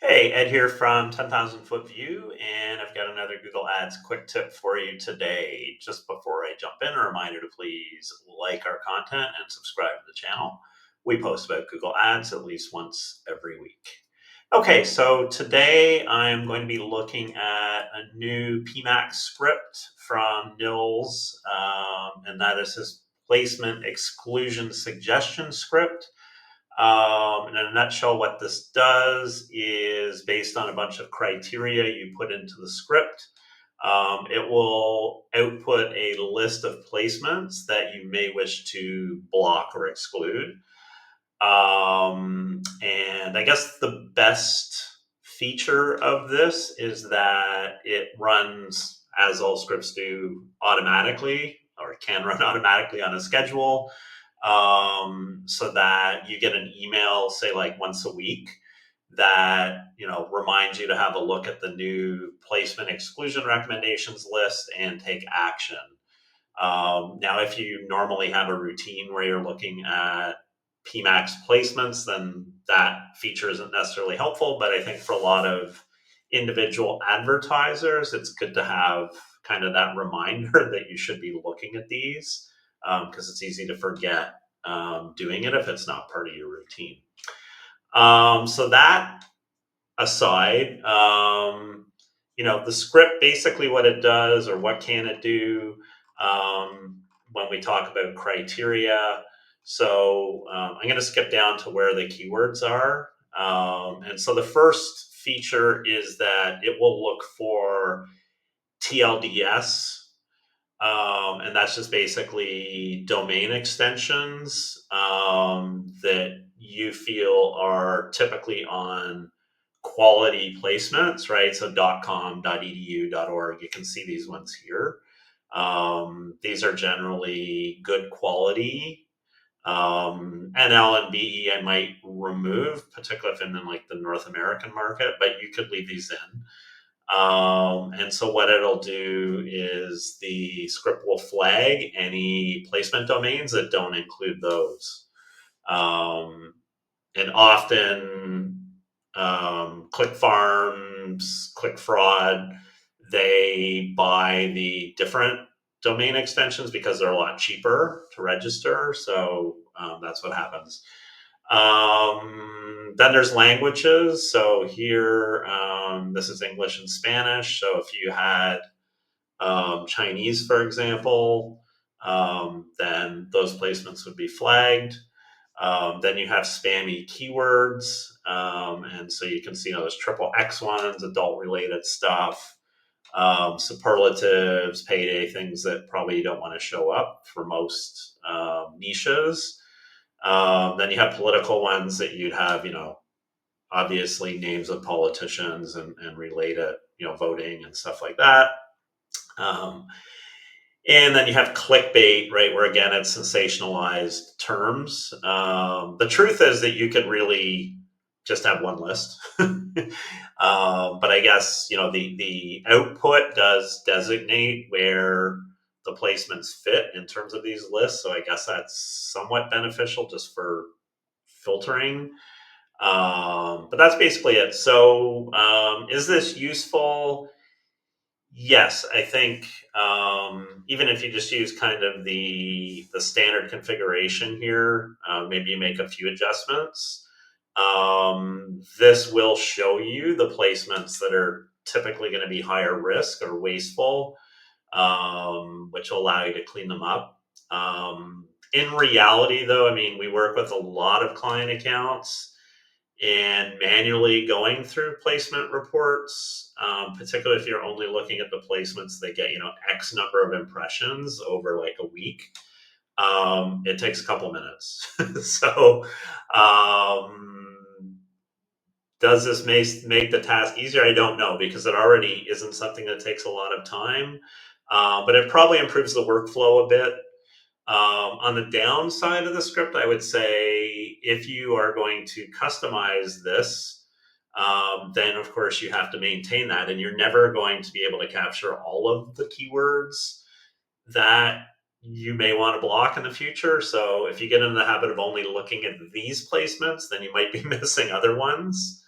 Hey, Ed here from 10,000 Foot View, and I've got another Google Ads quick tip for you today. Just before I jump in, a reminder to please like our content and subscribe to the channel. We post about Google Ads at least once every week. Okay, so today I'm going to be looking at a new PMAX script from Nils, and that is his placement exclusion suggestion script. In a nutshell, what this does is based on a bunch of criteria you put into the script. It will output a list of placements that you may wish to block or exclude. And I guess the best feature of this is that it runs, as all scripts do, automatically, or can run automatically on a schedule, so that you get an email, say like once a week, that reminds you to have a look at the new placement exclusion recommendations list and take action. Now, if you normally have a routine where you're looking at PMAX placements, then that feature isn't necessarily helpful. But I think for a lot of individual advertisers, it's good to have kind of that reminder that you should be looking at these, because it's easy to forget doing it if it's not part of your routine. So that aside, the script, basically what it does, or what can it do, when we talk about criteria. So I'm going to skip down to where the keywords are. And so the first feature is that it will look for TLDS, and that's just basically domain extensions that you feel are typically on quality placements, right? So .com, .edu, .org, you can see these ones here. These are generally good quality. NL and BE I might remove, particularly if I'm in like the North American market, but you could leave these in. And so what it'll do is the script will flag any placement domains that don't include those. And often Click Farms, Click Fraud, they buy the different domain extensions because they're a lot cheaper to register. So that's what happens. Then there's languages. So here, this is English and Spanish. So if you had Chinese, for example, then those placements would be flagged. Then you have spammy keywords. And so you can see those triple X ones, adult related stuff, superlatives, payday, things that probably you don't want to show up for most niches. Then you have political ones that you'd have, obviously names of politicians and related, voting and stuff like that. And then you have clickbait, right, where again it's sensationalized terms. The truth is that you could really just have one list. But I guess the output does designate where the placements fit in terms of these lists. So I guess that's somewhat beneficial just for filtering. But that's basically it. So is this useful? Yes, I think even if you just use kind of the standard configuration here, maybe you make a few adjustments. This will show you the placements that are typically going to be higher risk or wasteful, which will allow you to clean them up. In reality, though, I mean, we work with a lot of client accounts, and manually going through placement reports, particularly if you're only looking at the placements that get, X number of impressions over like a week, it takes a couple minutes. So, does this make the task easier? I don't know, because it already isn't something that takes a lot of time, but it probably improves the workflow a bit. On the downside of the script, I would say if you are going to customize this, then of course you have to maintain that, and you're never going to be able to capture all of the keywords that you may want to block in the future. So if you get in the habit of only looking at these placements, then you might be missing other ones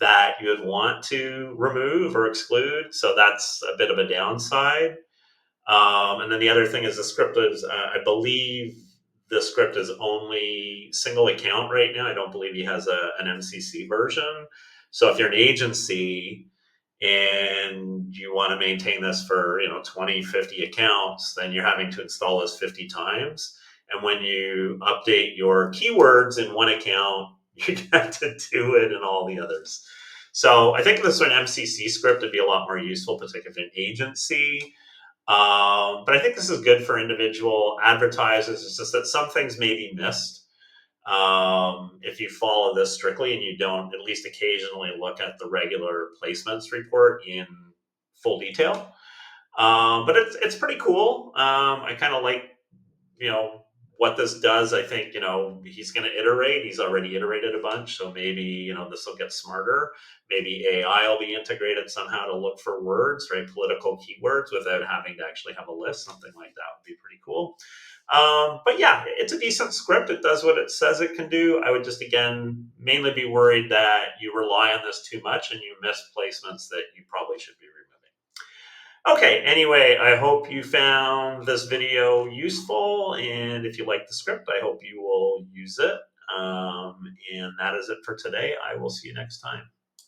that you would want to remove or exclude. So that's a bit of a downside. And then the other thing is the script is, I believe the script is only single account right now. I don't believe he has an MCC version. So if you're an agency and you want to maintain this for 20, 50 accounts, then you're having to install this 50 times. And when you update your keywords in one account, you have to do it in all the others. So I think this an MCC script would be a lot more useful, particularly if you're an agency. But I think this is good for individual advertisers. It's just that some things may be missed if you follow this strictly and you don't at least occasionally look at the regular placements report in full detail. But it's pretty cool. I kind of like what this does. I think he's going to iterate. He's already iterated a bunch, so maybe this will get smarter. Maybe AI will be integrated somehow to look for words, right? Political keywords without having to actually have a list. Something like that would be pretty cool. But yeah, it's a decent script. It does what it says it can do. I would just, again, mainly be worried that you rely on this too much and you miss placements that you probably should be removing. Okay, anyway, I hope you found this video useful. And if you like the script, I hope you will use it. And that is it for today. I will see you next time.